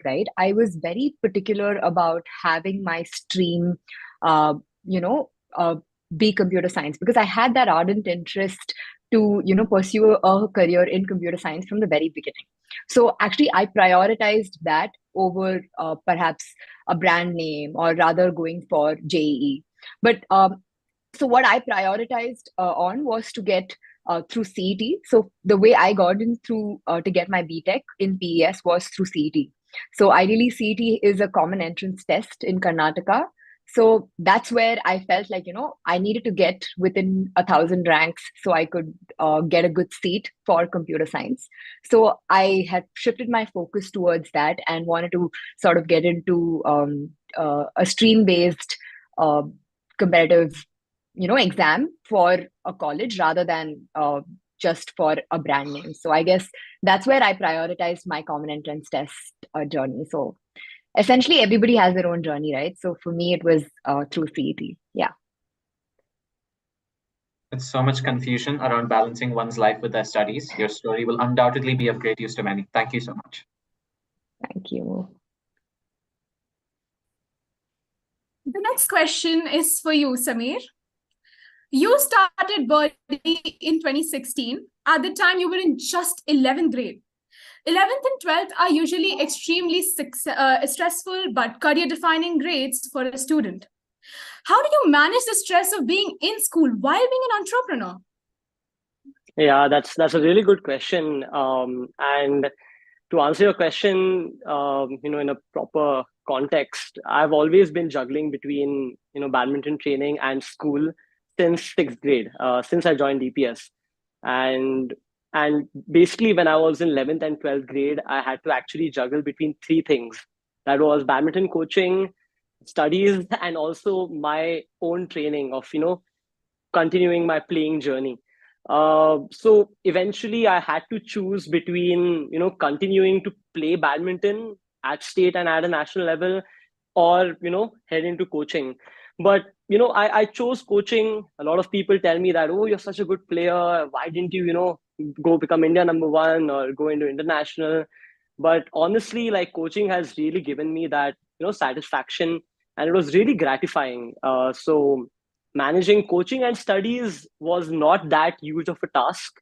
right? I was very particular about having my stream, uh, you know, uh, be computer science because I had that ardent interest to, pursue a career in computer science from the very beginning. So actually, I prioritized that over perhaps a brand name or rather going for JEE. But so what I prioritized on was to get through CET. So the way I got in through to get my BTech in PES was through CET. So ideally, CET is a common entrance test in Karnataka. So that's where I felt like, I needed to get within 1,000 ranks so I could get a good seat for computer science. So I had shifted my focus towards that and wanted to sort of get into a stream based uh, competitive exam for a college rather than just for a brand name. So I guess that's where I prioritized my common entrance test journey. So essentially everybody has their own journey, right? So for me it was through CET. Yeah. With so much confusion around balancing one's life with their studies, your story will undoubtedly be of great use to many. Thank you so much. Thank you. The next question is for you, Samir. You started Birdie in 2016. At the time, you were in just 11th grade. 11th and 12th are usually extremely stressful but career-defining grades for a student. How do you manage the stress of being in school while being an entrepreneur? Yeah, that's a really good question. And to answer your question, in a proper context, I've always been juggling between badminton training and school since sixth grade, since I joined DPS, and and basically when I was in 11th and 12th grade, I had to actually juggle between three things. That was badminton coaching, studies, and also my own training of continuing my playing journey. So eventually, I had to choose between continuing to play badminton at state and at a national level, or head into coaching. But I chose coaching. A lot of people tell me that, oh, you're such a good player. Why didn't you go become India number one or go into international? But honestly, like coaching has really given me that satisfaction, and it was really gratifying. So managing coaching and studies was not that huge of a task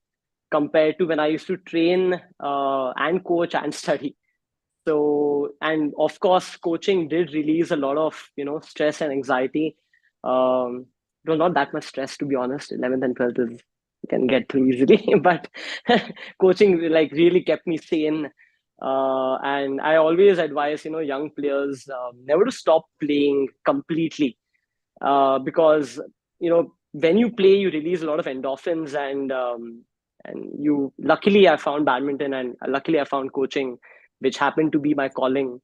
compared to when I used to train and coach and study. So, and of course, coaching did release a lot of stress and anxiety. It was not that much stress, to be honest. 11th and 12th is you can get through easily, but coaching like really kept me sane. And I always advise young players never to stop playing completely, because when you play you release a lot of endorphins, and you luckily I found badminton, and luckily I found coaching, which happened to be my calling.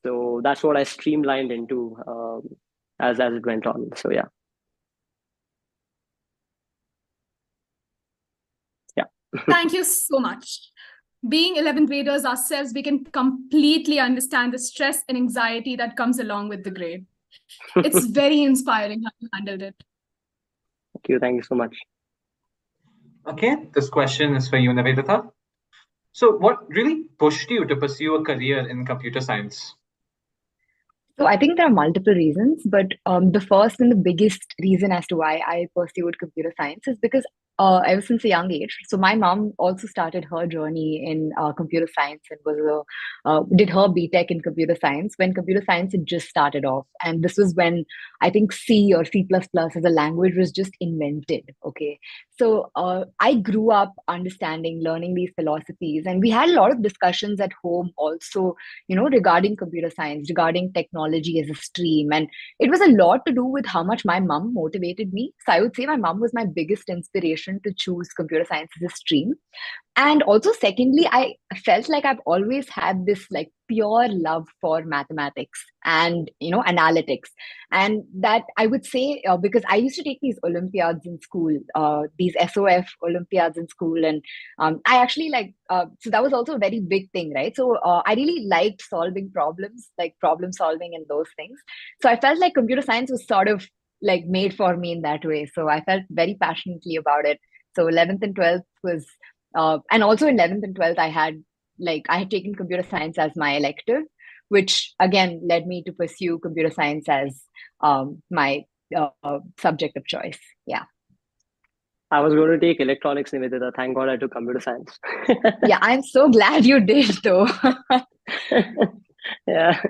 So that's what I streamlined into as it went on. So yeah. Thank you so much. Being 11th graders ourselves, we can completely understand the stress and anxiety that comes along with the grade. It's very inspiring how you handled it. Thank you so much. Okay, this question is for you, Nivedita. So, what really pushed you to pursue a career in computer science? So I think there are multiple reasons, but the first and the biggest reason as to why I pursued computer science is because ever since a young age. So my mom also started her journey in computer science and did her BTech in computer science when computer science had just started off, and this was when I think C or C++ as a language was just invented. Okay, so I grew up understanding, learning these philosophies, and we had a lot of discussions at home also, regarding computer science, regarding technology as a stream. And it was a lot to do with how much my mom motivated me. So I would say my mom was my biggest inspiration to choose computer science as a stream. And also secondly, I felt like I've always had this like pure love for mathematics and analytics. And that I would say, because I used to take these olympiads in school, these SOF olympiads in school, and I actually like so that was also a very big thing, right? So I really liked solving problems, like problem solving and those things. So I felt like computer science was sort of like made for me in that way. So I felt very passionately about it. So 11th and 12th was and also in 11th and 12th, I had like I had taken computer science as my elective, which again led me to pursue computer science as my subject of choice. Yeah. I was going to take electronics, Nivedita. Thank God I took computer science. Yeah, I'm so glad you did though. Yeah.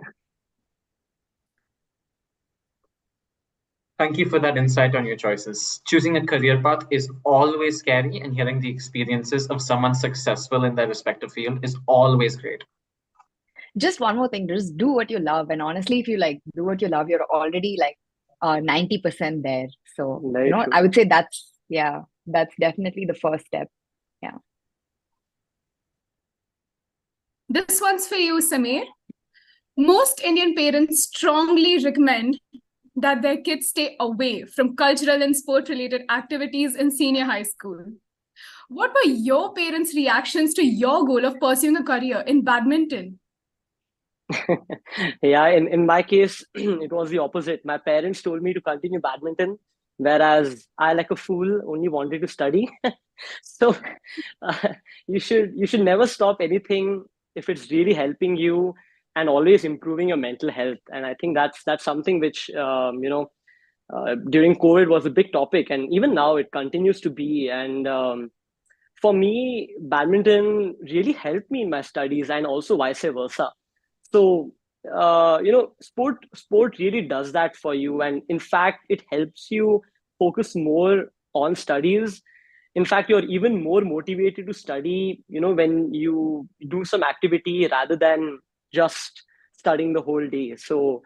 Thank you for that insight on your choices. Choosing a career path is always scary, and hearing the experiences of someone successful in their respective field is always great. Just one more thing, just do what you love. And honestly, if you like do what you love, you're already like 90% there. So, Very true. I would say that's definitely the first step. Yeah. This one's for you, Samir. Most Indian parents strongly recommend that their kids stay away from cultural and sport related activities in senior high school. What were your parents' reactions to your goal of pursuing a career in badminton? Yeah, in my case, it was the opposite. My parents told me to continue badminton, whereas I, like a fool, only wanted to study. So uh, you should never stop anything if it's really helping you and always improving your mental health. And I think that's something which during COVID was a big topic, and even now it continues to be. And for me, badminton really helped me in my studies, and also vice versa. So sport really does that for you, and in fact it helps you focus more on studies. In fact, you're even more motivated to study, when you do some activity rather than just studying the whole day. So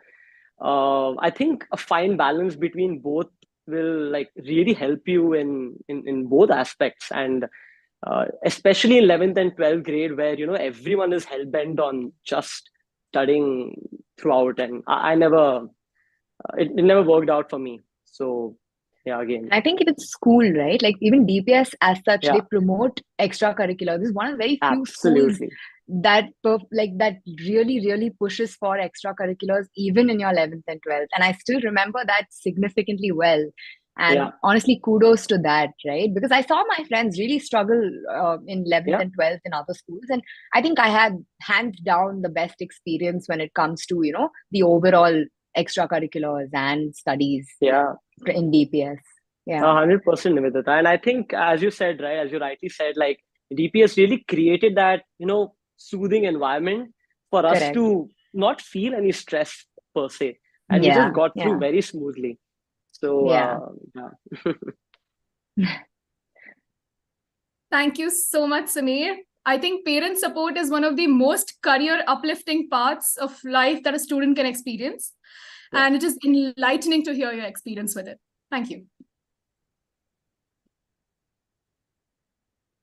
I think a fine balance between both will like really help you in both aspects. And especially in 11th and 12th grade, where everyone is hell-bent on just studying throughout. And I never it never worked out for me. So yeah, again. I think it's school, right? Like even DPS as such, Yeah, they promote extracurricular. This is one of the very few schools absolutely. that really, really pushes for extracurriculars, even in your 11th and 12th. And I still remember that significantly well. And Yeah, honestly, kudos to that, right? Because I saw my friends really struggle in 11th yeah, and 12th in other schools. And I think I had hands down the best experience when it comes to, the overall extracurriculars and studies yeah. in DPS. A Yeah, 100% Nivedita. And I think, as you said, right, as you rightly said, like DPS really created that, soothing environment for us correct. to not feel any stress per se. And we just Yeah, got through yeah, very smoothly. So, yeah. yeah. Thank you so much, Samir. I think parent support is one of the most career uplifting parts of life that a student can experience. Yeah. And it is enlightening to hear your experience with it. Thank you.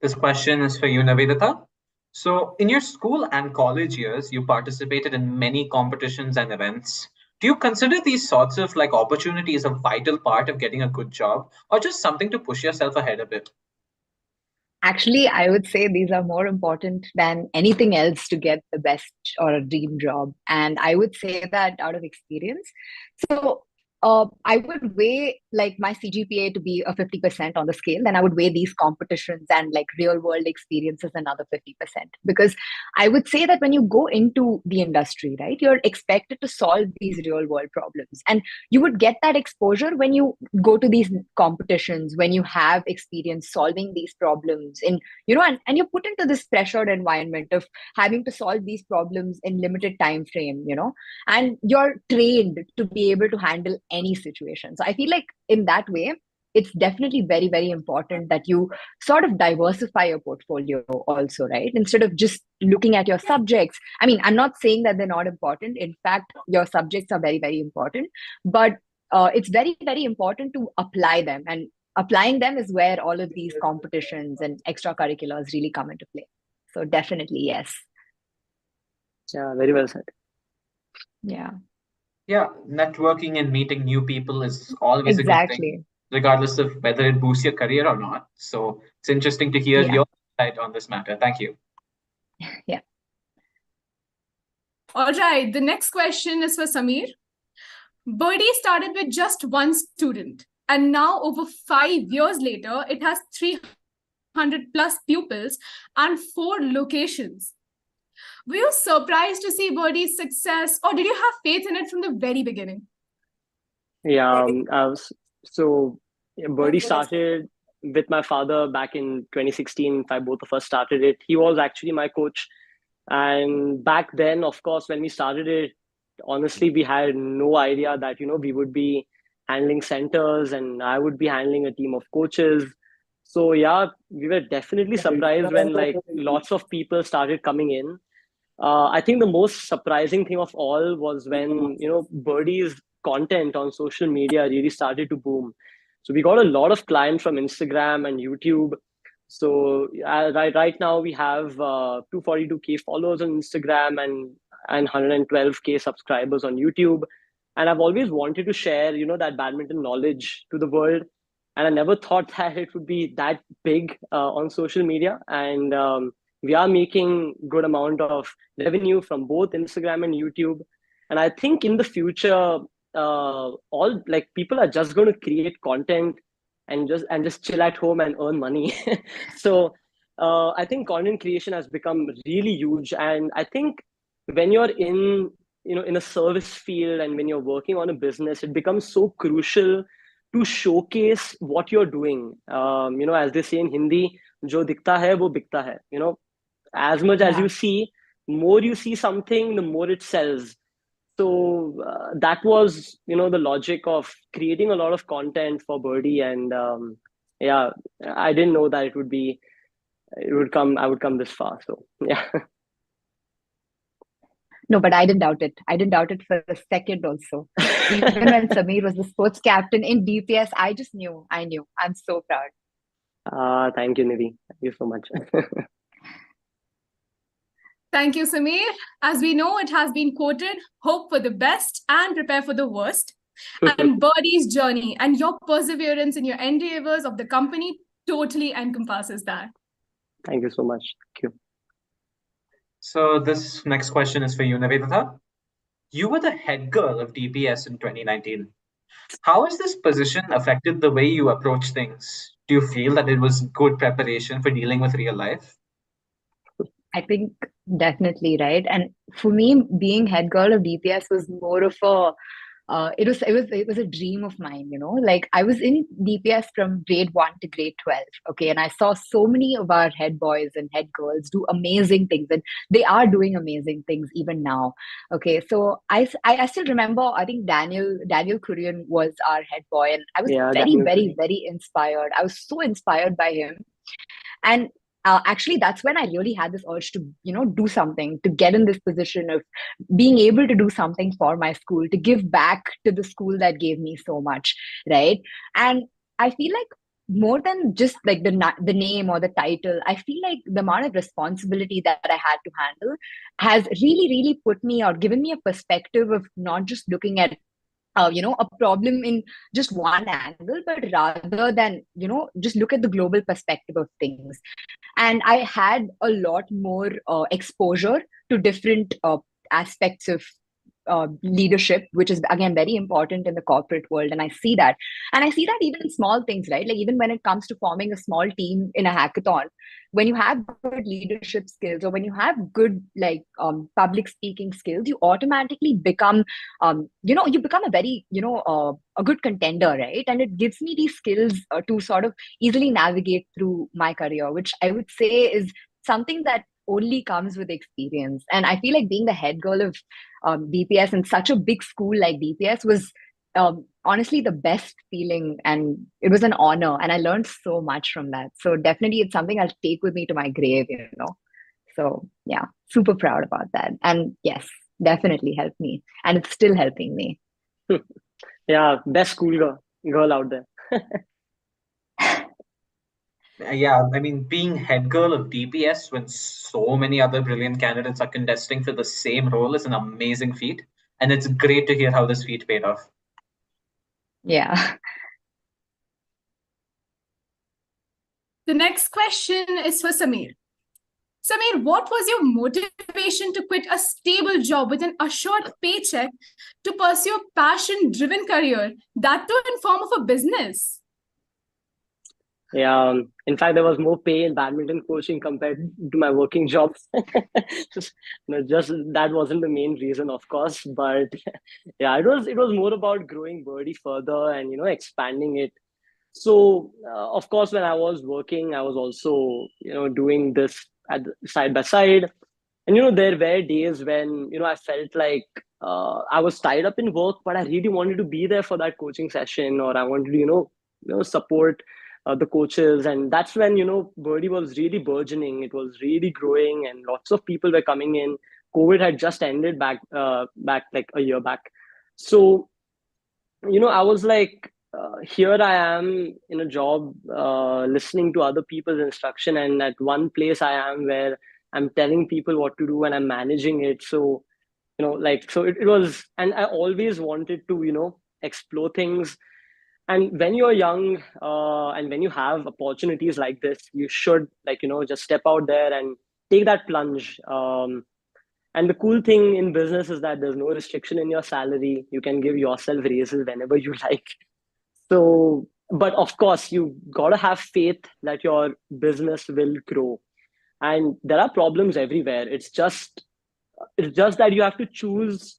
This question is for you, Navedita. So, in your school and college years, you participated in many competitions and events. Do you consider these sorts of like opportunities a vital part of getting a good job, or just something to push yourself ahead a bit? Actually, I would say these are more important than anything else to get the best or a dream job. And I would say that out of experience. So, I would weigh like my CGPA to be a 50% on the scale. Then I would weigh these competitions and like real world experiences another 50%. Because I would say that when you go into the industry, right, you're expected to solve these real world problems. And you would get that exposure when you go to these competitions, when you have experience solving these problems in, and you're put into this pressured environment of having to solve these problems in limited time frame, and you're trained to be able to handle any situation. So I feel like in that way it's definitely very, very important that you sort of diversify your portfolio also, right? Instead of just looking at your subjects. I mean, I'm not saying that they're not important. In fact, your subjects are very, very important, but it's very, very important to apply them. And applying them is where all of these competitions and extracurriculars really come into play. So definitely, yes. Yeah, very well said. Yeah, Yeah, networking and meeting new people is always a good thing, exactly. regardless of whether it boosts your career or not. So it's interesting to hear Yeah, your side on this matter. Thank you. yeah. All right. The next question is for Samir. Birdie started with just one student, and now over 5 years later, it has 300 plus pupils and 4 locations. Were you surprised to see Birdie's success, or did you have faith in it from the very beginning? Yeah, so Birdie started with my father back in 2016. Both of us started it. He was actually my coach. And back then, of course, when we started it, honestly, we had no idea that, we would be handling centers and I would be handling a team of coaches. So yeah, we were definitely surprised when like lots of people started coming in. I think the most surprising thing of all was when Birdie's content on social media really started to boom. So we got a lot of clients from Instagram and YouTube. So right now we have 242K followers on Instagram and 112K subscribers on YouTube. And I've always wanted to share that badminton knowledge to the world. And I never thought that it would be that big on social media. And we are making good amount of revenue from both Instagram and YouTube. And I think in the future, all like people are just going to create content and just chill at home and earn money. So I think content creation has become really huge. And I think when you're in a service field and when you're working on a business, it becomes so crucial to showcase what you're doing. As they say in Hindi, "Jo dikta hai, wo bikta hai." As much as you Yeah. see, more you see something, the more it sells. So that was the logic of creating a lot of content for Birdie. And yeah, I didn't know that I would come this far. So yeah. No, but I didn't doubt it. I didn't doubt it for a second also. Even when Samir was the sports captain in DPS, I just knew. I knew. I'm so proud. Thank you, Nidhi. Thank you so much. Thank you, Samir. As we know, it has been quoted, hope for the best and prepare for the worst. And Birdie's journey and your perseverance in your endeavors of the company totally encompasses that. Thank you so much. Thank you. So this next question is for you, Nivedita. You were the head girl of DPS in 2019. How has this position affected the way you approach things? Do you feel that it was good preparation for dealing with real life? I think definitely, right? And for me, being head girl of DPS was more of a it was a dream of mine, like I was in DPS from grade 1 to grade 12. Okay, and I saw so many of our head boys and head girls do amazing things, and they are doing amazing things even now. Okay, so I still remember, I think Daniel Kurian was our head boy, and I was Yeah, very, definitely. very, very inspired. I was so inspired by him. And actually, that's when I really had this urge to do something, to get in this position of being able to do something for my school, to give back to the school that gave me so much, right? And I feel like more than just like the name or the title, I feel like the amount of responsibility that I had to handle has really, really put me or given me a perspective of not just looking at a problem in just one angle, but rather than just look at the global perspective of things. And I had a lot more exposure to different aspects of leadership, which is again very important in the corporate world. And I see that even in small things, right? Like even when it comes to forming a small team in a hackathon, when you have good leadership skills or when you have good like public speaking skills, you automatically become you become a very a good contender, right? And it gives me these skills to sort of easily navigate through my career, which I would say is something that only comes with experience. And I feel like being the head girl of DPS in such a big school like DPS was honestly the best feeling, and it was an honor, and I learned so much from that. So definitely it's something I'll take with me to my grave. So yeah, super proud about that. And yes, definitely helped me, and it's still helping me. Yeah, best school girl out there. Yeah, I mean, being head girl of DPS when so many other brilliant candidates are contesting for the same role is an amazing feat. And it's great to hear how this feat paid off. Yeah. The next question is for Samir. Samir, what was your motivation to quit a stable job with an assured paycheck to pursue a passion-driven career, that too in form of a business? Yeah. In fact, there was more pay in badminton coaching compared to my working job. just, just that wasn't the main reason, of course, but yeah, it was more about growing Birdie further and expanding it. So, of course, when I was working, I was also doing this side by side. And there were days when I felt like I was tied up in work, but I really wanted to be there for that coaching session, or I wanted to support the coaches. And that's when Birdie was really burgeoning. It was really growing, and lots of people were coming in. COVID had just ended back like a year back. So I was like, here I am in a job, listening to other people's instruction, and at one place I am where I'm telling people what to do and I'm managing it. So like, so it was, and I always wanted to explore things. And when you're young, and when you have opportunities like this, you should, like, just step out there and take that plunge. And the cool thing in business is that there's no restriction in your salary. You can give yourself raises whenever you like. So, but of course, you got to have faith that your business will grow. And there are problems everywhere. It's just that you have to choose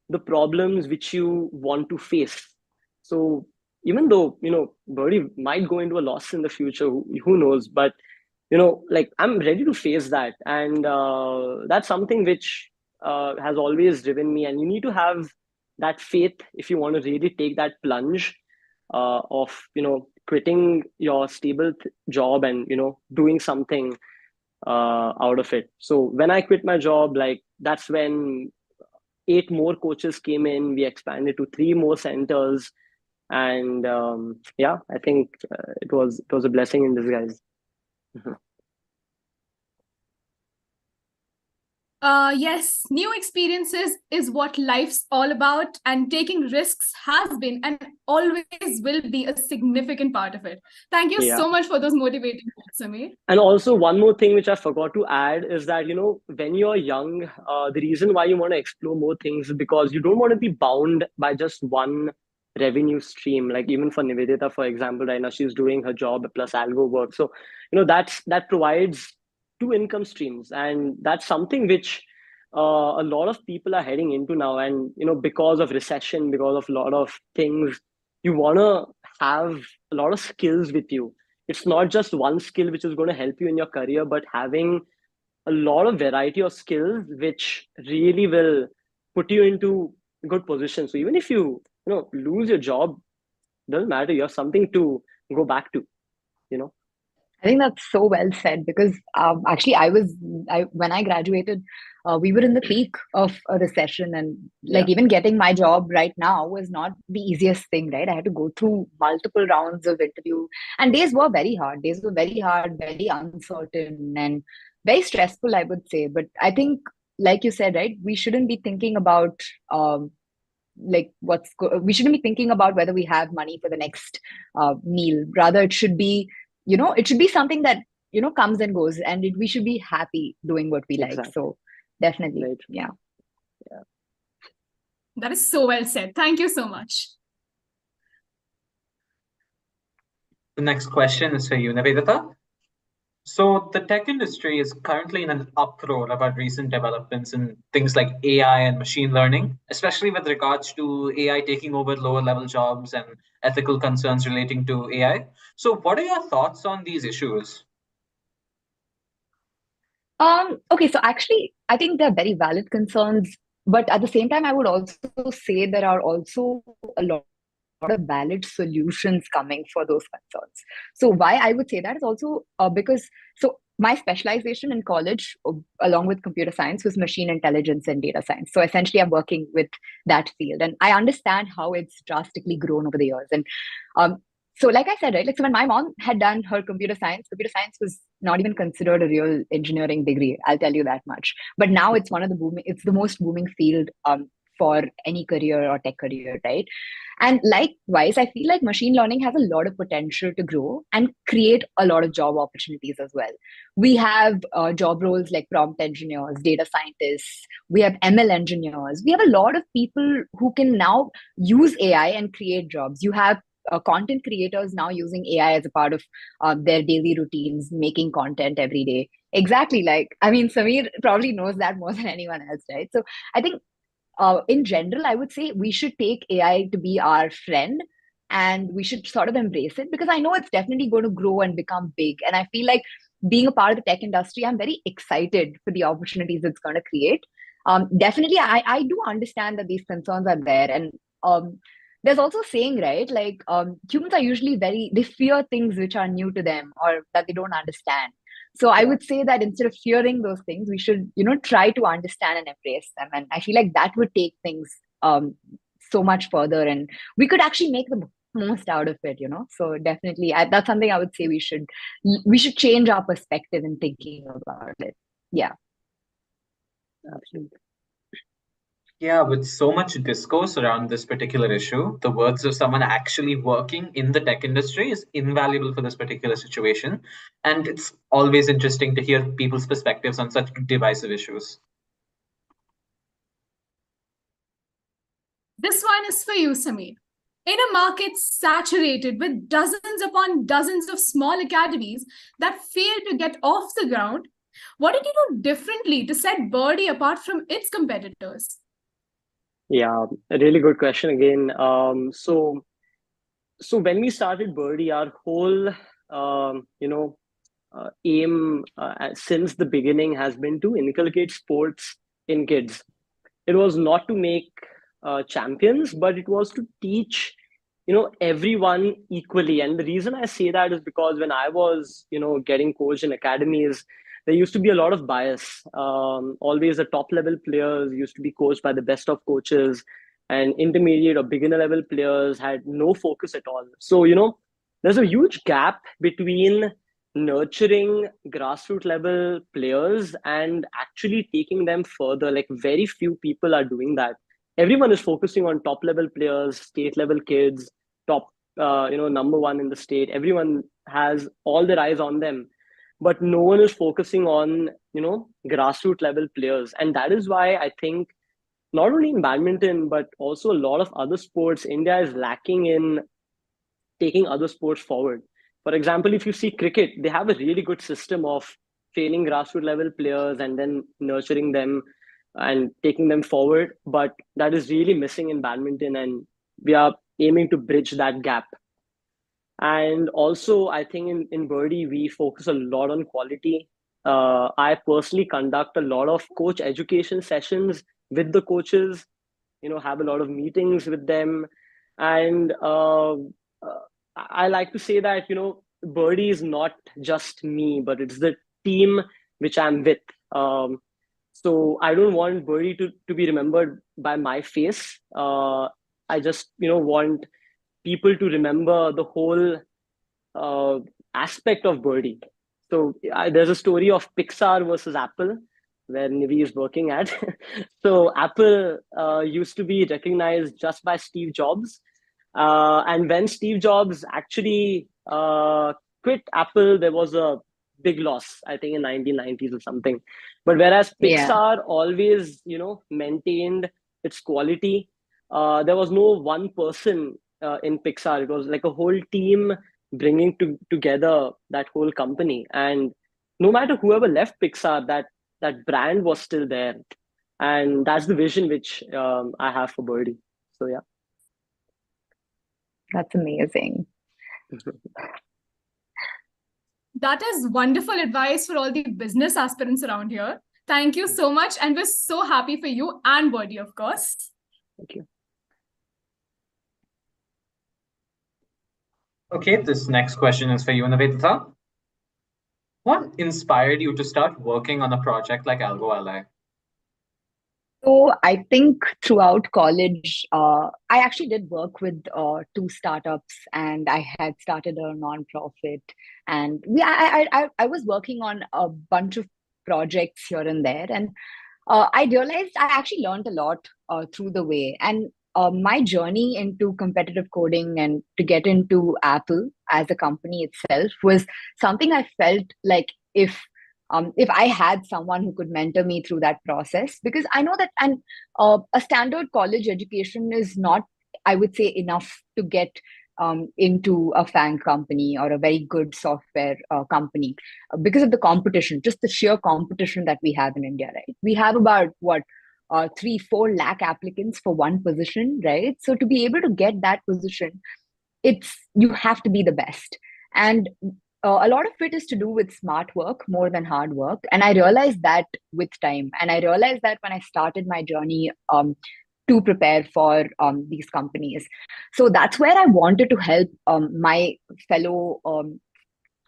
the problems which you want to face. So even though Birdie might go into a loss in the future, who knows? But like, I'm ready to face that, and that's something which has always driven me. And you need to have that faith if you want to really take that plunge of quitting your stable job and doing something out of it. So when I quit my job, like, that's when 8 more coaches came in. We expanded to 3 more centers, and yeah, I think it was a blessing in disguise. Yes, new experiences is what life's all about, and taking risks has been and always will be a significant part of it. Thank you Yeah. so much for those motivating words, Samir. And also, one more thing which I forgot to add is that when you're young, the reason why you want to explore more things is because you don't want to be bound by just one revenue stream. Like, even for Nivedita, for example, right now she's doing her job plus algo work. So that provides two income streams, and that's something which a lot of people are heading into now. And because of recession, because of a lot of things, you want to have a lot of skills with you. It's not just one skill which is going to help you in your career, but having a lot of variety of skills which really will put you into good position. So even if you lose your job, doesn't matter, you have something to go back to you know I think that's so well said because actually, when I graduated, we were in the peak of a recession, and Yeah, like even getting my job right now was not the easiest thing, right? I had to go through multiple rounds of interview, and days were very hard. Days were very hard, very uncertain, and very stressful, I would say. But I think, like you said, right, we shouldn't be thinking about like we shouldn't be thinking about whether we have money for the next meal. Rather, it should be it should be something that comes and goes, and we should be happy doing what we like. exactly. So definitely, Right. yeah. Yeah. That is so well said. Thank you so much. The next question is for you, Nivedita. So the tech industry is currently in an uproar about recent developments in things like AI and machine learning, especially with regards to AI taking over lower level jobs and ethical concerns relating to AI. So what are your thoughts on these issues? Okay, so actually, I think they're very valid concerns, but at the same time, I would also say there are also a lot of valid solutions coming for those concerns. So why I would say that is also because so my specialization in college, along with computer science, was machine intelligence and data science. So essentially, I'm working with that field, and I understand how it's drastically grown over the years. And um, so, like I said, right, like so when my mom had done her computer science was not even considered a real engineering degree. I'll tell you that much. But now it's one of the booming. It's the most booming field for any career or tech career, right? And likewise, I feel like machine learning has a lot of potential to grow and create a lot of job opportunities as well. We have job roles like prompt engineers, data scientists, we have ML engineers. We have a lot of people who can now use AI and create jobs. You have content creators now using AI as a part of their daily routines, making content every day. Exactly. Like, I mean, Samir probably knows that more than anyone else, right? So I think in general, I would say we should take AI to be our friend and we should sort of embrace it because I know it's definitely going to grow and become big. And I feel like being a part of the tech industry, I'm very excited for the opportunities it's going to create. Definitely, I do understand that these concerns are there. And there's also a saying, right? Like humans are usually they fear things which are new to them or that they don't understand. So I Yeah. would say that instead of fearing those things, we should, try to understand and embrace them. And I feel like that would take things so much further, and we could actually make the most out of it. So definitely, that's something I would say we should change our perspective in thinking about it. Yeah. Absolutely. Yeah, with so much discourse around this particular issue, the words of someone actually working in the tech industry is invaluable for this particular situation. And it's always interesting to hear people's perspectives on such divisive issues. This one is for you, Sameer. In a market saturated with dozens upon dozens of small academies that fail to get off the ground, what did you do differently to set Birdie apart from its competitors? Yeah, a really good question again. So when we started Birdie, our whole aim since the beginning has been to inculcate sports in kids. It was not to make champions, but it was to teach everyone equally. And the reason I say that is because when I was getting coached in academies, there used to be a lot of bias. Always the top level players used to be coached by the best of coaches, and intermediate or beginner level players had no focus at all. So there's a huge gap between nurturing grassroots level players and actually taking them further. Like very few people are doing that. Everyone is focusing on top level players, state level kids, top number one in the state. Everyone has all their eyes on them, but no one is focusing on grassroots level players. And that is why I think not only in badminton but also a lot of other sports, India is lacking in taking other sports forward. For example, if you see cricket, they have a really good system of training grassroots level players and then nurturing them and taking them forward. But that is really missing in badminton, and we are aiming to bridge that gap. And also, I think in Birdie, we focus a lot on quality. I personally conduct a lot of coach education sessions with the coaches, have a lot of meetings with them. And I like to say that, Birdie is not just me, but it's the team which I'm with. So I don't want Birdie to be remembered by my face. I just, want people to remember the whole uh, aspect of Birdie. So there's a story of Pixar versus Apple where Nivi is working at. So Apple used to be recognized just by Steve Jobs. And when Steve Jobs actually quit Apple, there was a big loss, I think in 1990s or something. But whereas Yeah. Pixar always, maintained its quality, there was no one person in Pixar. It was like a whole team bringing together that whole company. And no matter whoever left Pixar, that brand was still there. And that's the vision which I have for Birdie. So yeah. That's amazing. That is wonderful advice for all the business aspirants around here. Thank you so much. And we're so happy for you and Birdie, of course. Thank you. Okay, this next question is for you, Nivedita. What inspired you to start working on a project like Algo Ally? So I think throughout college, I actually did work with two startups, and I had started a nonprofit, and I was working on a bunch of projects here and there, and I realized I actually learned a lot through the way, and my journey into competitive coding and to get into Apple as a company itself was something I felt like if I had someone who could mentor me through that process, because I know that a standard college education is not, I would say, enough to get into a FANG company or a very good software company because of the competition, just the sheer competition that we have in India, right? We have about what 3-4 lakh applicants for one position, right? So to be able to get that position, it's you have to be the best. And a lot of it is to do with smart work more than hard work. And I realized that with time. And I realized that when I started my journey to prepare for these companies. So that's where I wanted to help my fellow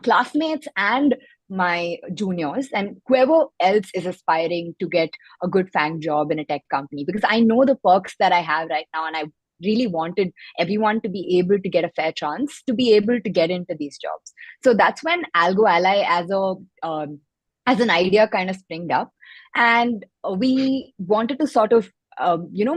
classmates and my juniors and whoever else is aspiring to get a good FANG job in a tech company, because I know the perks that I have right now, and I really wanted everyone to be able to get a fair chance to be able to get into these jobs. So that's when Algo Ally as an idea kind of springed up, and we wanted to sort of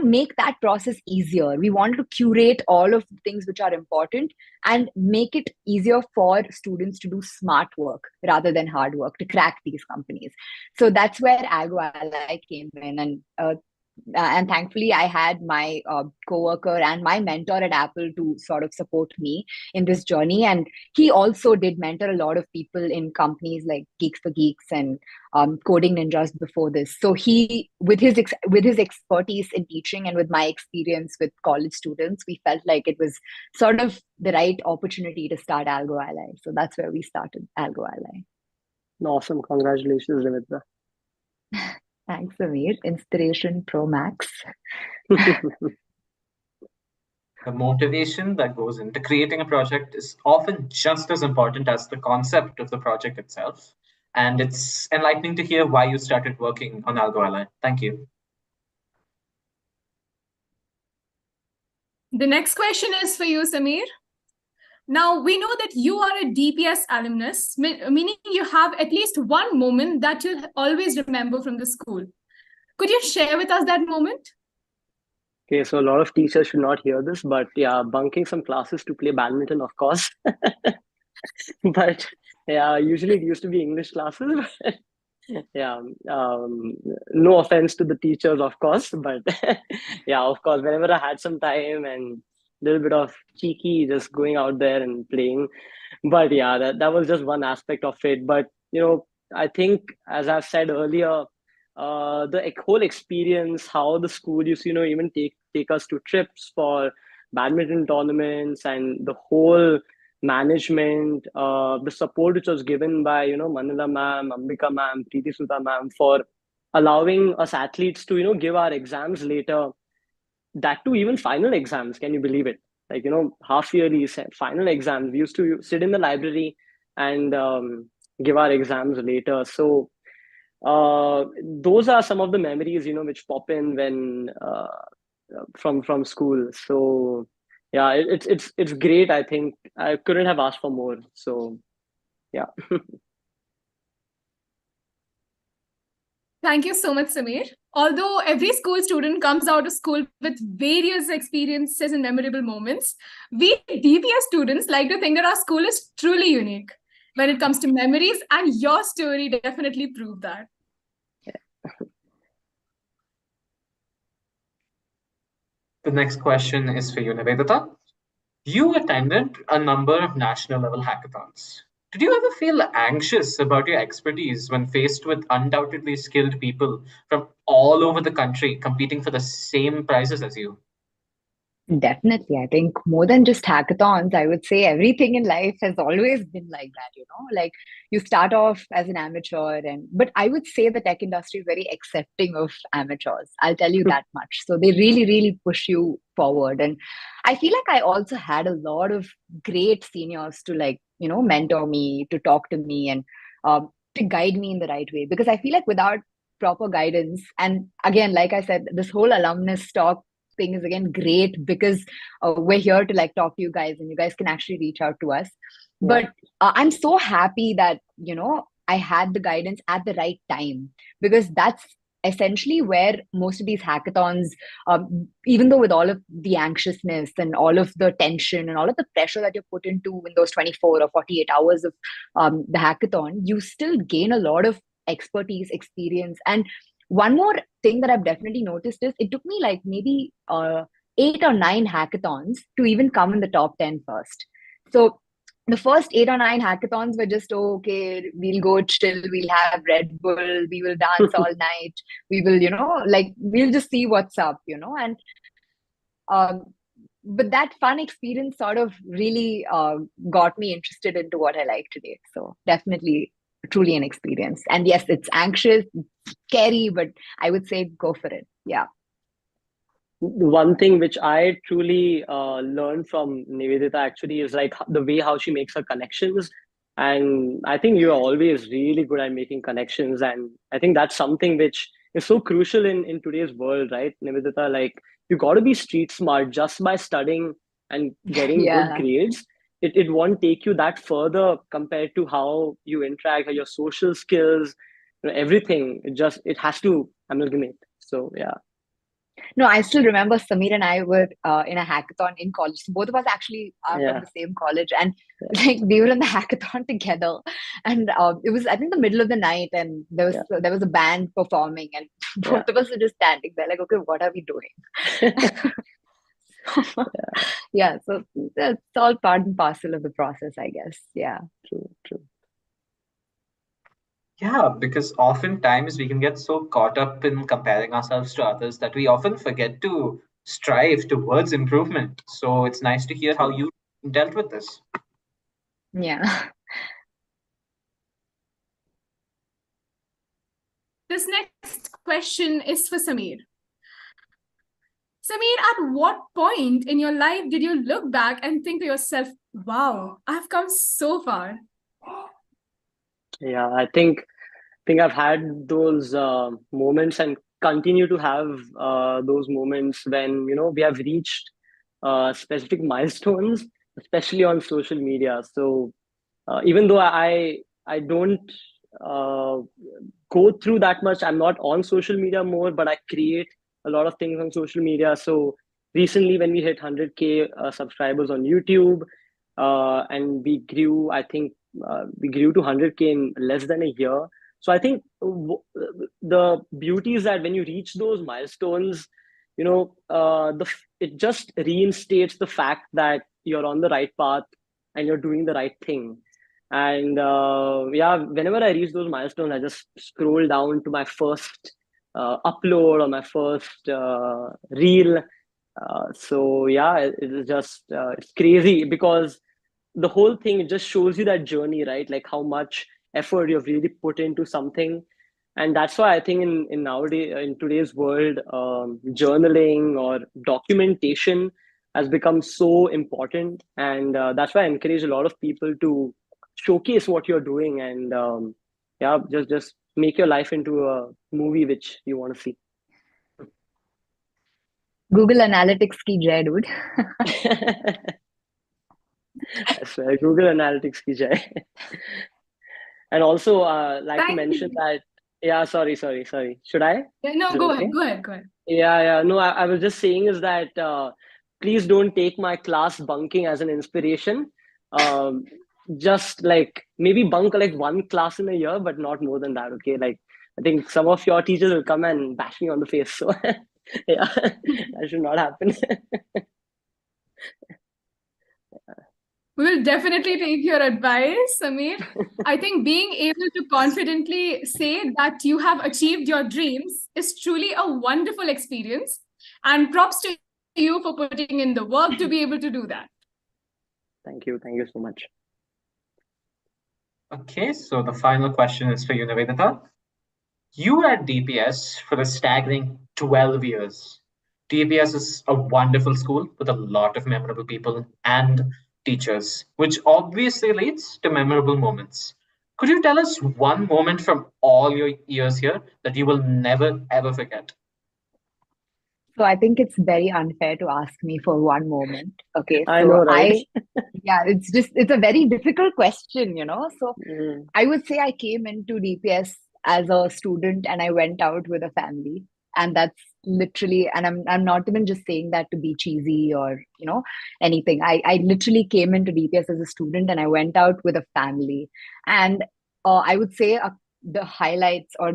make that process easier. We wanted to curate all of the things which are important and make it easier for students to do smart work rather than hard work to crack these companies. So that's where Algo Ally came in, and thankfully I had my coworker and my mentor at Apple to sort of support me in this journey, and he also did mentor a lot of people in companies like Geeks for Geeks and Coding Ninjas before this. So he, with his expertise in teaching and with my experience with college students, we felt like it was sort of the right opportunity to start Algo Ally. So that's where we started Algo Ally. Awesome. Congratulations, Ravitra. Thanks, Amir. Inspiration Pro Max. The motivation that goes into creating a project is often just as important as the concept of the project itself. And it's enlightening to hear why you started working on Algo Ally. Thank you. The next question is for you, Samir. Now, we know that you are a DPS alumnus, meaning you have at least one moment that you'll always remember from the school. Could you share with us that moment? Okay, so a lot of teachers should not hear this, but yeah, bunking some classes to play badminton, of course. But yeah, usually it used to be English classes. Yeah, no offense to the teachers, of course, but yeah, of course, whenever I had some time and a little bit of cheeky, just going out there and playing. But yeah, that was just one aspect of it. But I think, as I've said earlier, the whole experience, how the school used to, even take us to trips for badminton tournaments, and the whole management, the support which was given by Manila ma'am, Ambika ma'am, Preeti Sudha ma'am, for allowing us athletes to give our exams later. That too, even final exams. Can you believe it? Like half yearly final exams. We used to sit in the library and give our exams later. So those are some of the memories which pop in when from school. So yeah, it's great. I think I couldn't have asked for more. So yeah. Thank you so much, Samir. Although every school student comes out of school with various experiences and memorable moments, we DPS students like to think that our school is truly unique when it comes to memories, and your story definitely proved that. The next question is for you, Nivedita. You attended a number of national level hackathons. Did you ever feel anxious about your expertise when faced with undoubtedly skilled people from all over the country competing for the same prizes as you? Definitely. I think more than just hackathons, I would say everything in life has always been like that. Like you start off as an amateur, but I would say the tech industry is very accepting of amateurs. I'll tell you that much. So they really, really push you forward. And I feel like I also had a lot of great seniors to mentor me, to talk to me, and to guide me in the right way. Because I feel like without proper guidance, and again, like I said, this whole alumnus talk thing is again great because we're here to talk to you guys, and you guys can actually reach out to us. Yeah. But I'm so happy that I had the guidance at the right time, because that's essentially where most of these hackathons, even though with all of the anxiousness and all of the tension and all of the pressure that you're put into in those 24 or 48 hours of the hackathon, you still gain a lot of expertise, experience. And one more thing that I've definitely noticed is it took me maybe 8 or 9 hackathons to even come in the top 10 first. So the first 8 or 9 hackathons were just, oh, okay, we'll go chill, we'll have Red Bull, we will dance all night, we will, like, we'll just see what's up, and um, but that fun experience sort of really got me interested into what I like today. So definitely, truly an experience. And yes, it's anxious, scary, but I would say go for it. Yeah. One thing which I truly learned from Nivedita actually is like the way how she makes her connections. And I think you're always really good at making connections. And I think that's something which is so crucial in today's world, right, Nivedita? Like you got to be street smart just by studying and getting good Yeah. grades. It won't take you that further compared to how you interact, your social skills, everything. It has to amalgamate. So yeah. No, I still remember Samir and I were in a hackathon in college. So both of us actually are from Yeah. the same college, and like we were in the hackathon together. And it was, I think, the middle of the night, and there was a band performing, and Yeah. both of us were just standing there, like, okay, what are we doing? Yeah, so that's all part and parcel of the process, I guess. Yeah. True. Yeah, because oftentimes we can get so caught up in comparing ourselves to others that we often forget to strive towards improvement. So it's nice to hear how True. you dealt with this. Yeah. This next question is for Samir. Samir, at what point in your life did you look back and think to yourself, wow, I've come so far? Yeah, I think I've had those moments and continue to have those moments when we have reached specific milestones, especially on social media. So even though I don't uh, go through that much, I'm not on social media more, but I create a lot of things on social media. So recently, when we hit 100K subscribers on YouTube, and we grew, I think we grew to 100K in less than a year. So I think the beauty is that when you reach those milestones, it just reinstates the fact that you're on the right path and you're doing the right thing. And yeah, whenever I reach those milestones, I just scroll down to my first upload or my first reel. So yeah, it is just it's crazy because the whole thing just shows you that journey, right? Like how much effort you've really put into something. And that's why I think in nowadays in today's world, journaling or documentation has become so important, and that's why I encourage a lot of people to showcase what you're doing, and yeah, just make your life into a movie which you want to see. Google Analytics ki jai, dude. I swear, Google Analytics ki jai. And also, like to Thank mention you. that, yeah, sorry. Should I? No, Is it go okay? ahead, go ahead, go ahead. Yeah. No, I was just saying is that please don't take my class bunking as an inspiration. Um, just like maybe bunk like one class in a year, but not more than that. Okay, like I think some of your teachers will come and bash me on the face. So yeah, that should not happen. We will definitely take your advice, Samir. I think being able to confidently say that you have achieved your dreams is truly a wonderful experience. And props to you for putting in the work to be able to do that. Thank you so much. Okay, so the final question is for you, Nivedita. You were at DPS for a staggering 12 years. DPS is a wonderful school with a lot of memorable people and teachers, which obviously leads to memorable moments. Could you tell us one moment from all your years here that you will never ever forget? So I think it's very unfair to ask me for one moment. Okay, I so know, right? yeah, it's a very difficult question. So Mm, I would say I came into DPS as a student and I went out with a family. And that's literally, and I'm not even just saying that to be cheesy or, anything. I literally came into DPS as a student and I went out with a family. And I would say the highlights or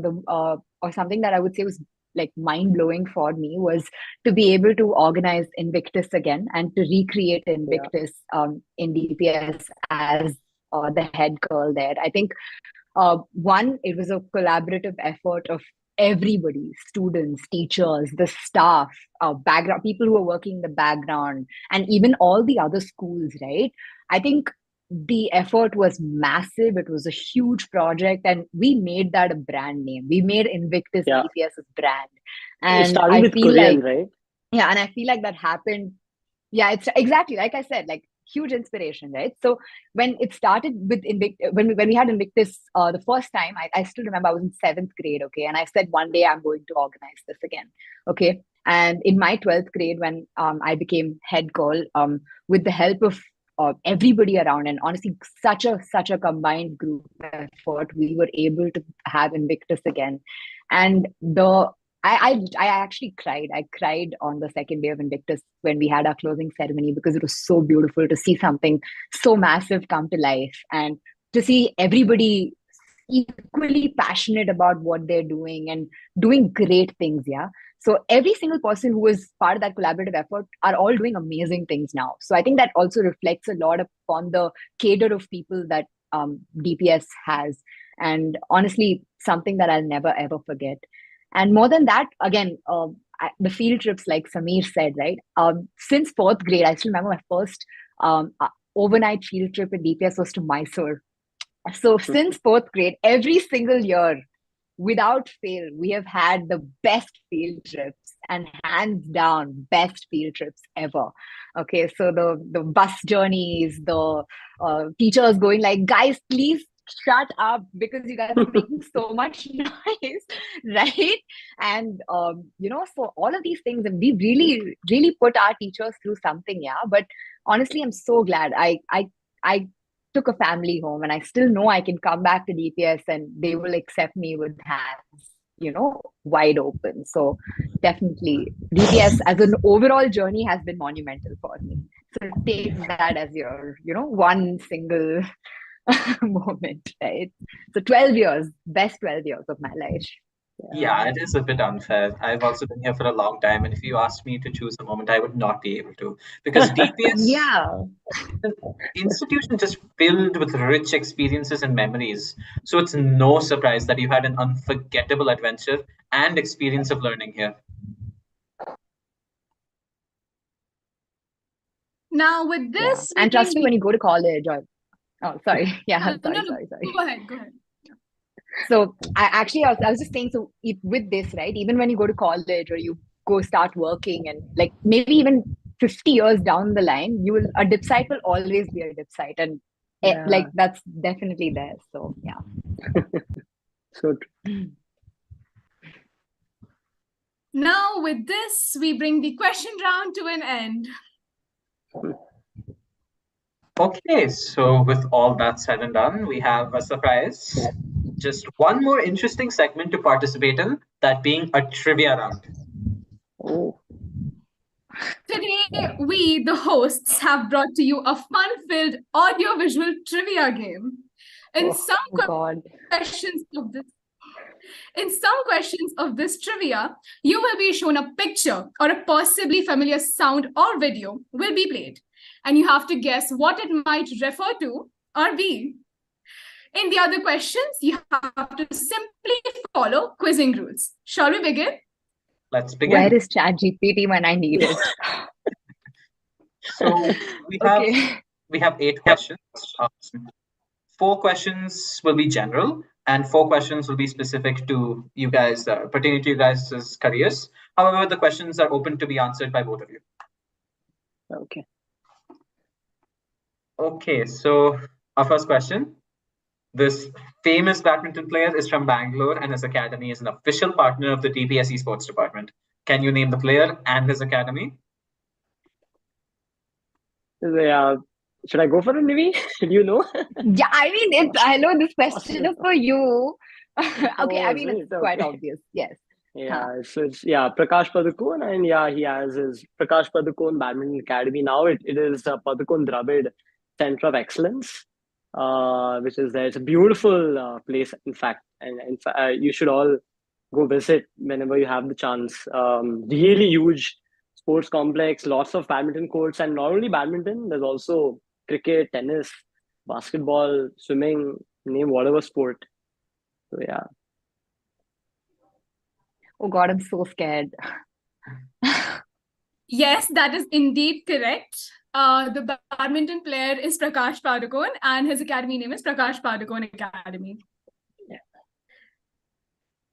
something that I would say was like mind-blowing for me was to be able to organize Invictus again and to recreate Yeah. Invictus in DPS as the head girl there. I think one, it was a collaborative effort of everybody, students, teachers, the staff, background people who were working in the background, and even all the other schools, right? I think the effort was massive. It was a huge project, and we made that a brand name. We made Invictus Yeah. DPS's brand. It's And starting I with feel Korean, like, right? yeah, and I feel like that happened. Yeah, it's exactly like I said, like huge inspiration, right? So when it started with when we had Invictus the first time, I still remember I was in seventh grade, okay, and I said one day I'm going to organize this again, okay. And in my 12th grade, when I became head girl, with the help of everybody around, and honestly, such a combined group effort, we were able to have Invictus again, and the I actually cried. I cried on the second day of Invictus when we had our closing ceremony because it was so beautiful to see something so massive come to life and to see everybody equally passionate about what they're doing and doing great things. Yeah. So every single person who was part of that collaborative effort are all doing amazing things now. So I think that also reflects a lot upon the cadre of people that DPS has. And honestly, something that I'll never ever forget. And more than that, again, the field trips, like Samir said, right? Since fourth grade, I still remember my first overnight field trip in DPS was to Mysore. So since fourth grade, every single year, without fail, we have had the best field trips and hands down best field trips ever. Okay, so the bus journeys, the teachers going like, guys, please shut up because you guys are making so much noise, right? And so all of these things, and we really, really put our teachers through something, yeah. But honestly, I'm so glad I took a family home, and I still know I can come back to DPS and they will accept me with hands, wide open. So definitely DPS as an overall journey has been monumental for me. So take that as your, one single moment, right? So 12 years, best 12 years of my life. Yeah, it is a bit unfair. I've also been here for a long time, and if you asked me to choose a moment, I would not be able to. Because DPS, Yeah. an institution just filled with rich experiences and memories. So it's no surprise that you had an unforgettable adventure and experience of learning here. Now, with Yeah. this, we And bring trust me, the. when you go to college or, oh, sorry. Yeah, No, sorry, no, sorry, sorry. go ahead, go ahead. So I was just saying, so with this, right, even when you go to college or you go start working and like maybe even 50 years down the line, a dip site will always be a dip site. And Yeah. like that's definitely there. So yeah. So Now, with this, we bring the question round to an end. Okay, so with all that said and done, we have a surprise. Just one more interesting segment to participate in, that being a trivia round. Oh, Today, we, the hosts, have brought to you a fun-filled audio-visual trivia game. In oh, some God. questions of this In some questions of this trivia, you will be shown a picture or a possibly familiar sound or video will be played, and you have to guess what it might refer to or be. In the other questions, you have to simply follow quizzing rules. Shall we begin? Let's Where begin. is ChatGPT when I need it? So we have Okay. we have 8 questions. Um, 4 questions will be general, and 4 questions will be specific to you guys, pertaining to you guys' careers. However, the questions are open to be answered by both of you. okay. Okay, so our first question. This famous badminton player is from Bangalore, and his academy is an official partner of the TPSC Sports Department. Can you name the player and his academy? Yeah. Should I go for it, Nivi? Should you know? Yeah, I mean, I know this question is for you. Okay, I Oh, is mean, it's it? quite Okay. obvious. Yes. Huh. Yeah, so it's Prakash Padukone, and he has his Prakash Padukone Badminton Academy. Now it is Padukone Dravid Center of Excellence, which is there. It's a beautiful place, in fact, and you should all go visit whenever you have the chance. Really huge sports complex, lots of badminton courts, and not only badminton, there's also cricket, tennis, basketball, swimming, name whatever sport. So yeah. Oh God, I'm so scared. Yes, that is indeed correct. The badminton player is Prakash Padukone, and his academy name is Prakash Padukone Academy. Yeah.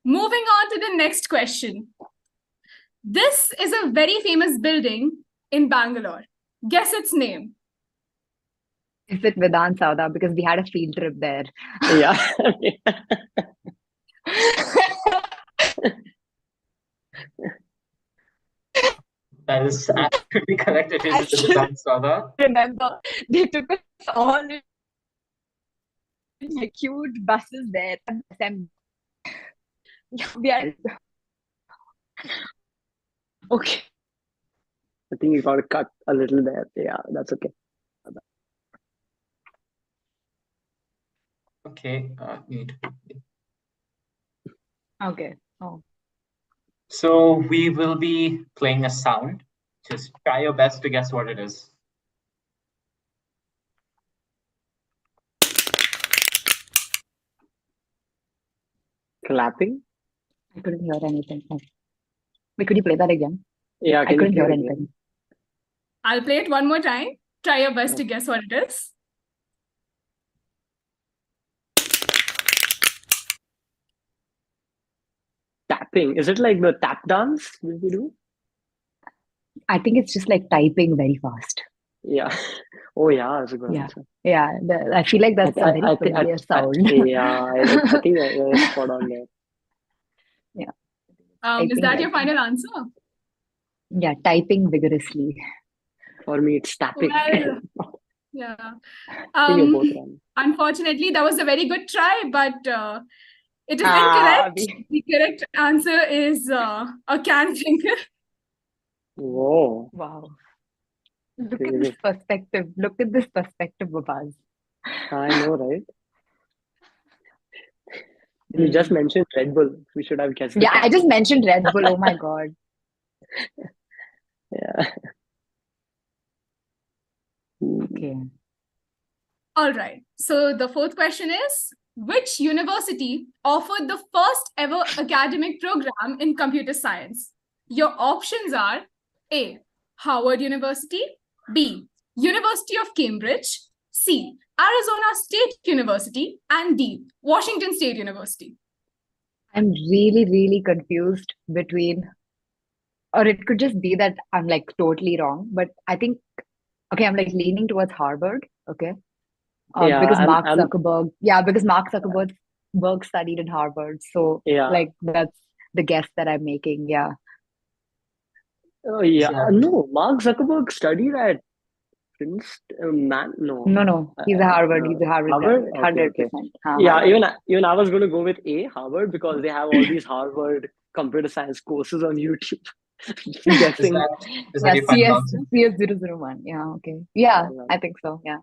Moving on to the next question. This is a very famous building in Bangalore. Guess its name. Is it Vedant Sauda? Because we had a field trip there. Yeah. That is absolutely correct. It I is the still Vedant Sada. remember they took us all in like cute buses there. And we are okay. I think you got to cut a little there. Yeah, that's okay. Okay. Need. Okay. Oh. So we will be playing a sound. Just try your best to guess what it is. Clapping? I couldn't hear anything. Wait, could you play that again? Yeah, I can you couldn't play hear it again? anything. I'll play it one more time. Try your best to guess what it is. Tapping. Is it like the tap dance that we do? I think it's just like typing very fast. Yeah. Oh yeah, that's a good Yeah. answer. Yeah. I feel like that's a very I think familiar sound. yeah, I think you're spot on there. Yeah. Is Typing that your like final answer? yeah, typing vigorously. For me, it's tapping. Well, yeah. I think you're both wrong. Unfortunately, that was a very good try, but it is Ah, incorrect. The correct answer is a can finger. Whoa. Wow. Look at Crazy. this perspective. Look at this perspective of us. I know, right? You just mentioned Red Bull. We should have guessed the Yeah, I cat. just mentioned Red Bull. Oh my God. Yeah. Okay. All right. So the fourth question is, which university offered the first ever academic program in computer science? Your options are A, Harvard University, B, University of Cambridge, C, Arizona State University, and D, Washington State University. I'm really, really confused between, or it could just be that I'm like totally wrong, but I think, okay, I'm like leaning towards Harvard. Okay. Yeah, Because Mark I'm Zuckerberg studied in Harvard. So yeah. like that's the guess that I'm making. Yeah. Oh yeah. So, No, Mark Zuckerberg studied at Princeton. No. No, he's a Harvard Harvard? graduate, Okay, okay. 100%. Yeah, Harvard. even I was going to go with A, Harvard, because they have all these Harvard computer science courses on YouTube. I'm is guessing. that your final answer? CS001. Yeah, okay. Yeah, Yeah. I think so. Yeah.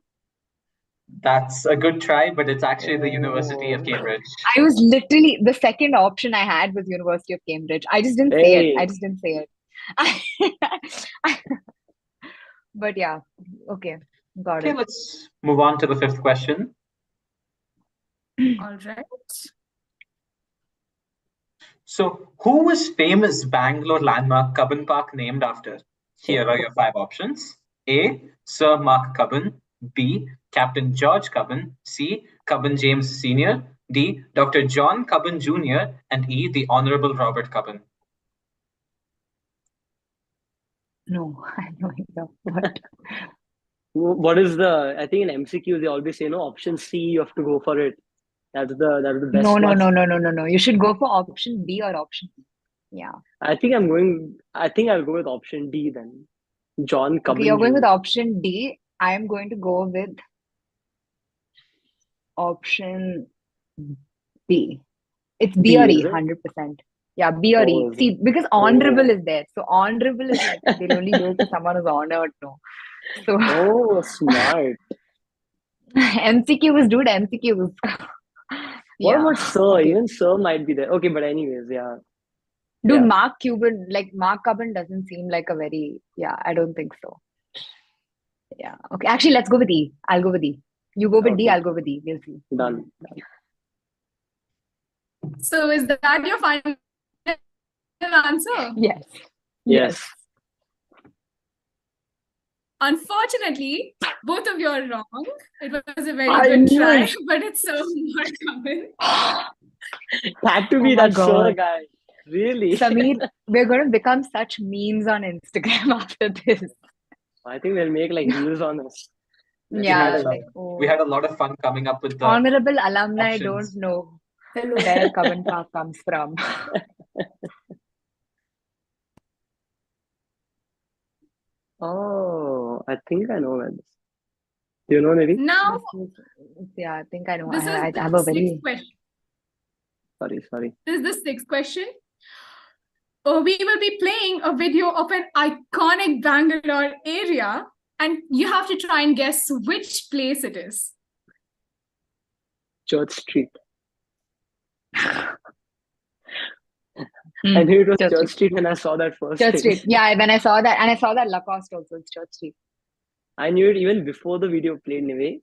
That's a good try, but it's actually the University of Oh. Cambridge. I was literally the second option I had was University of Cambridge. I just didn't say it. Hey. I just didn't say it. But yeah, okay. Got Okay, it. let's move on to the fifth question. All right. So, who was famous Bangalore landmark Cubbon Park named after? Here are your five options. A. Sir Mark Cubbon. B. Captain George Cubbon. C. Cubbon James Sr. D. Dr. John Cubbon Jr. And E. The Honorable Robert Cubbon. No, I have no idea. What? What is I think in MCQ they always say no, option C, you have to go for it. That's the best No. one. You should go for option B or option E. Yeah. I think I'll go with option D then. John Cubbon Okay, you're going Jr. with option D. I am going to go with option B. It's B B, or E, is it? 100%. Yeah, B or E. Oh, is See, it? because honorable is there. So honorable is like they'll only do it to someone who's honored. No. So Oh, smart. MCQs, dude, MCQs. What Yeah. about Sir? Okay. Even Sir might be there. Okay, but anyways, yeah. Dude, Yeah. Mark Cuban, like Mark Cuban doesn't seem like a very, yeah, I don't think so. Yeah. Okay. Actually, let's go with E. I'll go with E. You go with D, Okay. I'll go with E. We'll see. Done. So is that your final answer? Yes. Yes. Yes. Unfortunately, both of you are wrong. It was a very I good knew try, it. but it's so not coming. Had to Oh be my that Sir God. guy. Really? Samir, we're going to become such memes on Instagram after this. I think they'll make like reels on us. Let's We had Yeah, mix a up. like, we oh, had a lot of fun coming up with the honorable alumni don't options. know Hello. where Kavan Ka comes from. Oh, I think I know where this. Do you know, maybe? Now, Yeah, I think I know. this is I the have a sixth very question. Sorry. This is the sixth question. We will be playing a video of an iconic Bangalore area, and you have to try and guess which place it is. Church Street. Hmm, I knew it was Church Church Street. Street when I saw that first Church thing. Street. Yeah, when I saw that, and I saw that Lacoste also, it's Church Street. I knew it even before the video played, anyway.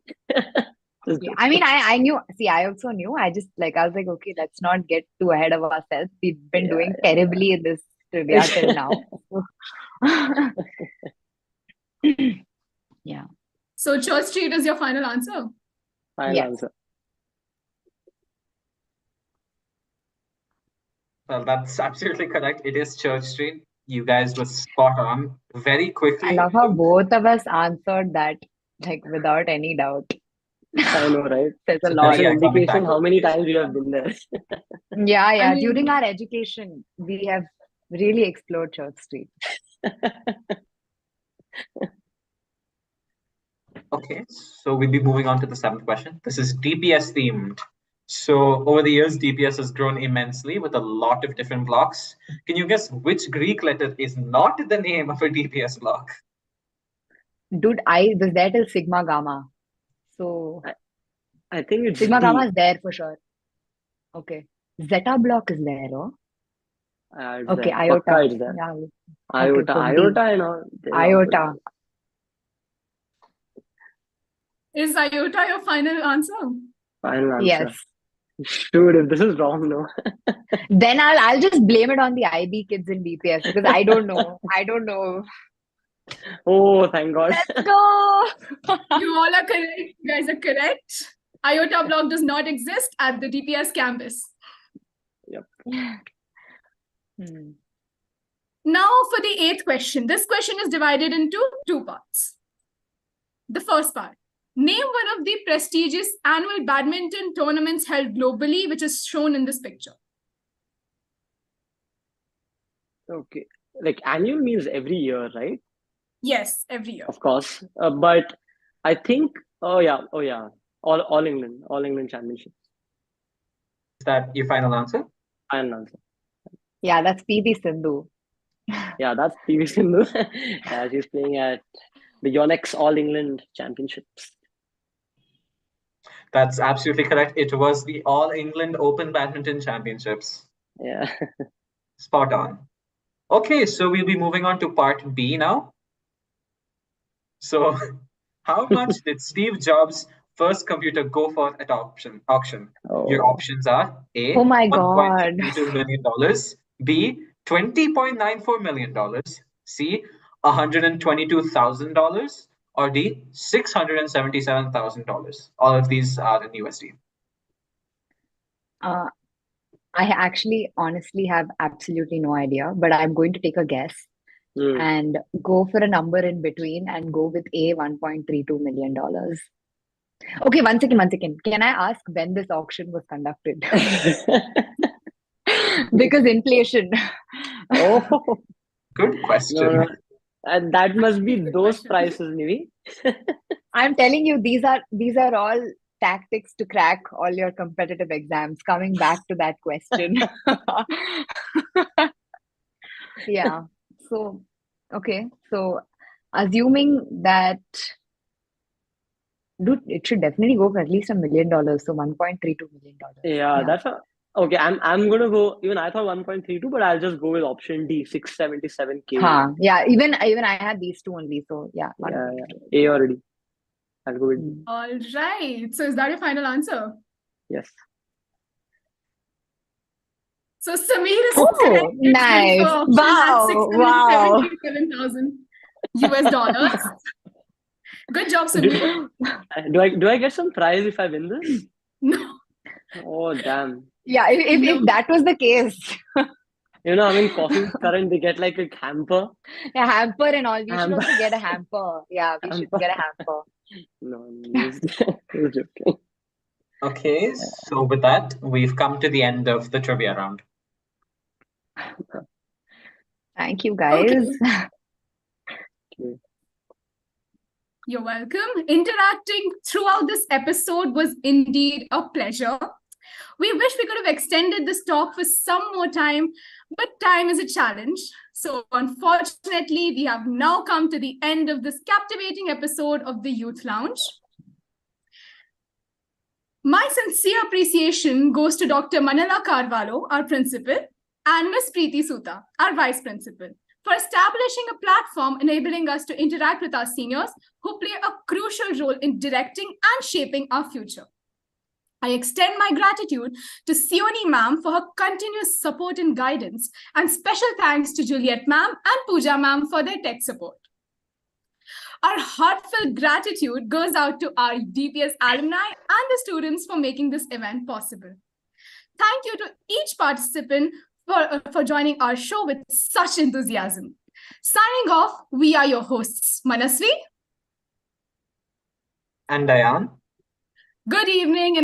Just Yeah, I mean, joking. I knew. See, I also knew. I just like I was like, okay, let's not get too ahead of ourselves. We've been Yeah, doing terribly in this trivia till now. Yeah. So Church Street is your final answer. Final Yes. answer. Well, that's absolutely correct. It is Church Street. You guys were spot on very I quickly. love how both of us answered that like without any doubt. I know, right? Says a It's a lot. That's very an iconic indication how Bangalore many place. times we have been there. Yeah, I yeah. mean, During our education, we have really explored Church Street. Okay, so we'll be moving on to the seventh question. This is DPS themed. So over the years, DPS has grown immensely with a lot of different blocks. Can you guess which Greek letter is not the name of a DPS block? Dude, I was there till Sigma Gamma. So I think it's Sigma Gamma D. is there for sure. Okay. Zeta block is there, oh? It's Okay, there. iota. Pakka it's there. Yeah. Okay, Iota. so D. Iota, you know. They're not good. Iota. is iota your final answer? Final answer. Yes. Shoot, if this is wrong, no. Then I'll just blame it on the IB kids in DPS because I don't know. I don't know. Oh, thank God. Let's go. You all are correct. You guys are correct. Iota block does not exist at the DPS campus. Hmm. Now for the eighth question. This question is divided into two parts. The first part. Name one of the prestigious annual badminton tournaments held globally, which is shown in this picture. Okay. Like annual means every year, right? Yes, every year. Of course. But I think, oh yeah. All England championships. Is that your final answer? Final answer. Yeah, that's PV Sindhu. Yeah, that's PV Sindhu. Yeah, she's playing at the Yonex All England Championships. That's absolutely correct. It was the All England Open Badminton Championships. Yeah. Spot on. Okay, so we'll be moving on to part B now. So, how much did Steve Jobs' first computer go for at auction? Your Oh. options are A, Oh my God. $1.32 million, B, $20.94 million, C, $122,000, or D, $677,000. All of these are in USD. I actually honestly have absolutely no idea, but I'm going to take a guess and go for a number in between and go with A, $1.32 million. Okay, one second. Can I ask when this auction was conducted? Because inflation. Oh, Good question. no. And that must be Good those question. prices, maybe. I'm telling you, these are all tactics to crack all your competitive exams. Coming back to that question. Yeah. So, okay. So, assuming that dude, it should definitely go for at least $1 million. So $1.32 million. Yeah, Yeah. okay. I'm gonna go. Even I thought 1.32, but I'll just go with option D, 677K. Yeah. Even I had these two only. So yeah, Yeah, 1.32. A or D. I'll go with D. Mm. All right. So is that your final answer? Yes. So Sameer is Oh, correct. It's going for nice. option at Wow. Wow. $677,000. Good job, Sameer. Do I get some prize if I win this? No, Oh damn! Yeah, no. if that was the case, I mean, Coffee with Current, they get like a hamper. a hamper and all. We should Hamper. also get a hamper. Yeah, we should Hamper. get a hamper. No, I was joking. Okay, so with that, we've come to the end of the trivia round. Thank you, Okay. guys. Okay. You're welcome. Interacting throughout this episode was indeed a pleasure. We wish we could have extended this talk for some more time, but time is a challenge. So, unfortunately, we have now come to the end of this captivating episode of the Youth Lounge. My sincere appreciation goes to Dr. Manala Carvalho, our principal, and Ms. Preeti Suta, our vice principal, for establishing a platform enabling us to interact with our seniors who play a crucial role in directing and shaping our future. I extend my gratitude to Sioni ma'am for her continuous support and guidance, and special thanks to Juliet ma'am and Pooja ma'am for their tech support. Our heartfelt gratitude goes out to our DPS alumni and the students for making this event possible. Thank you to each participant for joining our show with such enthusiasm. Signing off, we are your hosts, Manasvi And Diane? Good evening.